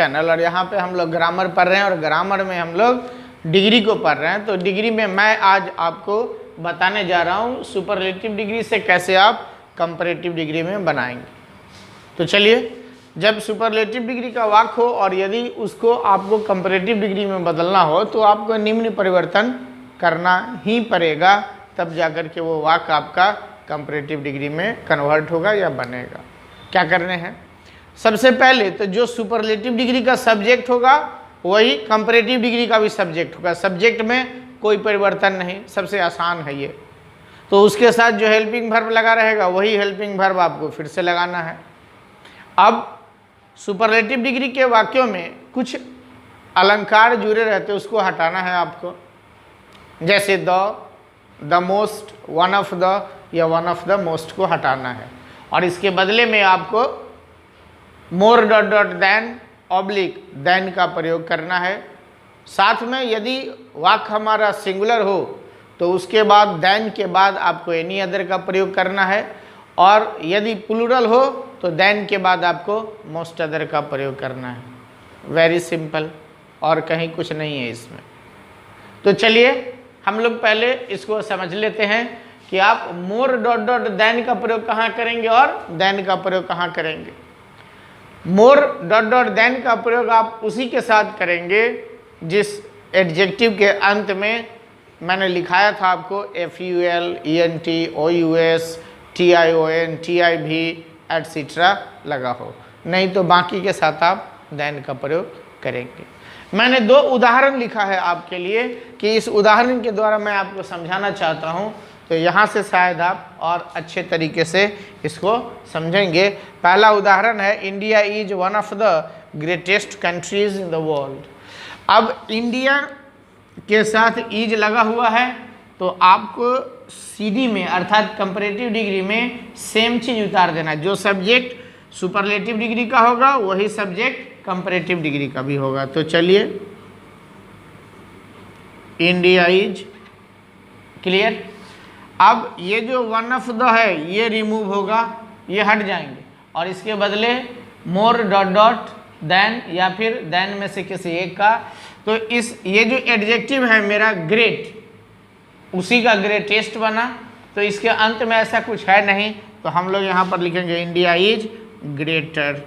Channel और यहाँ पे हम लोग ग्रामर पढ़ रहे हैं और ग्रामर में हम लोग डिग्री को पढ़ रहे हैं। तो डिग्री में मैं आज आपको बताने जा रहा हूँ सुपरलेटिव डिग्री से कैसे आप कंपैरेटिव डिग्री में बनाएंगे। तो चलिए, जब सुपरलेटिव डिग्री का वाक्य हो और यदि उसको आपको कंपैरेटिव डिग्री में बदलना हो तो आपको निम्न परिवर्तन करना ही पड़ेगा, तब जाकर के वो वाक्य आपका कंपैरेटिव डिग्री में कन्वर्ट होगा या बनेगा। क्या करने हैं? सबसे पहले तो जो सुपरलेटिव डिग्री का सब्जेक्ट होगा वही कंपैरेटिव डिग्री का भी सब्जेक्ट होगा। सब्जेक्ट में कोई परिवर्तन नहीं, सबसे आसान है ये। तो उसके साथ जो हेल्पिंग वर्ब लगा रहेगा वही हेल्पिंग वर्ब आपको फिर से लगाना है। अब सुपरलेटिव डिग्री के वाक्यों में कुछ अलंकार जुड़े रहते हैं, उसको हटाना है आपको। जैसे the most, one of the या वन ऑफ द मोस्ट को हटाना है और इसके बदले में आपको more dot dot than oblique than का प्रयोग करना है। साथ में यदि वाक्य हमारा सिंगुलर हो तो उसके बाद देन के बाद आपको एनी अदर का प्रयोग करना है और यदि प्लूरल हो तो देन के बाद आपको मोस्ट अदर का प्रयोग करना है। वेरी सिंपल, और कहीं कुछ नहीं है इसमें। तो चलिए हम लोग पहले इसको समझ लेते हैं कि आप मोर डॉट डॉट देन का प्रयोग कहाँ करेंगे और देन का प्रयोग कहाँ करेंगे। मोर डॉट डॉट देन का प्रयोग आप उसी के साथ करेंगे जिस एडजेक्टिव के अंत में मैंने लिखाया था आपको FUL, ENT, OUS, TION, TIV एटसीट्रा लगा हो, नहीं तो बाकी के साथ आप देन का प्रयोग करेंगे। मैंने दो उदाहरण लिखा है आपके लिए कि इस उदाहरण के द्वारा मैं आपको समझाना चाहता हूँ, तो यहाँ से शायद आप और अच्छे तरीके से इसको समझेंगे। पहला उदाहरण है, India is one of the greatest countries in the world. अब इंडिया के साथ इज लगा हुआ है तो आपको CD में अर्थात कंपैरेटिव डिग्री में सेम चीज उतार देना है। जो सब्जेक्ट सुपरलेटिव डिग्री का होगा वही सब्जेक्ट कंपैरेटिव डिग्री का भी होगा। तो चलिए, इंडिया इज, क्लियर। अब ये जो वन ऑफ द है ये रिमूव होगा, ये हट जाएंगे और इसके बदले मोर डॉट डॉट देन या फिर देन में से किसी एक का। तो ये जो एडजेक्टिव है मेरा ग्रेट, उसी का ग्रेटेस्ट बना, तो इसके अंत में ऐसा कुछ है नहीं, तो हम लोग यहाँ पर लिखेंगे India is greater,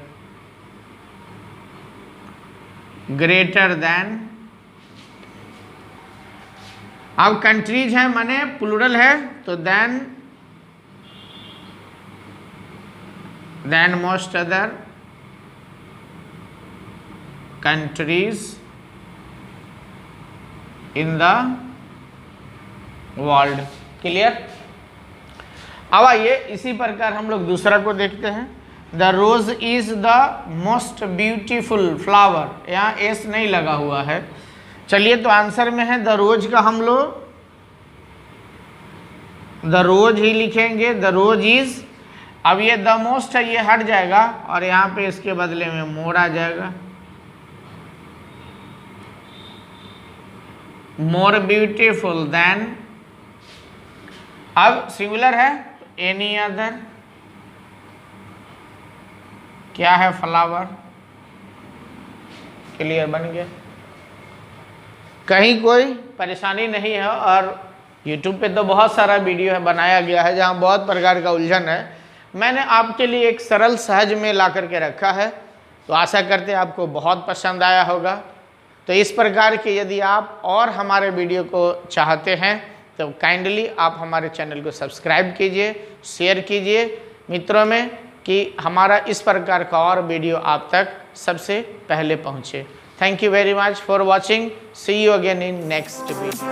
greater than. अब कंट्रीज है माने प्लूरल है तो than most other countries in the world, clear. अब आइए इसी प्रकार हम लोग दूसरा को देखते हैं। The rose is the most beautiful flower, यहाँ एस नहीं लगा हुआ है। चलिए, तो आंसर में है द रोज का हम लोग द रोज ही लिखेंगे, द रोज इज। अब ये द मोस्ट है, ये हट जाएगा और यहाँ पे इसके बदले में मोर आ जाएगा, मोर ब्यूटीफुल देन। अब सिंगुलर है एनी अदर, क्या है फ्लावर, क्लियर, बन गया। कहीं कोई परेशानी नहीं है और YouTube पे तो बहुत सारा वीडियो है बनाया गया है जहाँ बहुत प्रकार का उलझन है। मैंने आपके लिए एक सरल सहज में ला करके रखा है, तो आशा करते हैं आपको बहुत पसंद आया होगा। तो इस प्रकार के यदि आप और हमारे वीडियो को चाहते हैं तो काइंडली आप हमारे चैनल को सब्सक्राइब कीजिए, शेयर कीजिए मित्रों में, कि हमारा इस प्रकार का और वीडियो आप तक सबसे पहले पहुँचे। Thank you very much for watching. See you again in next video.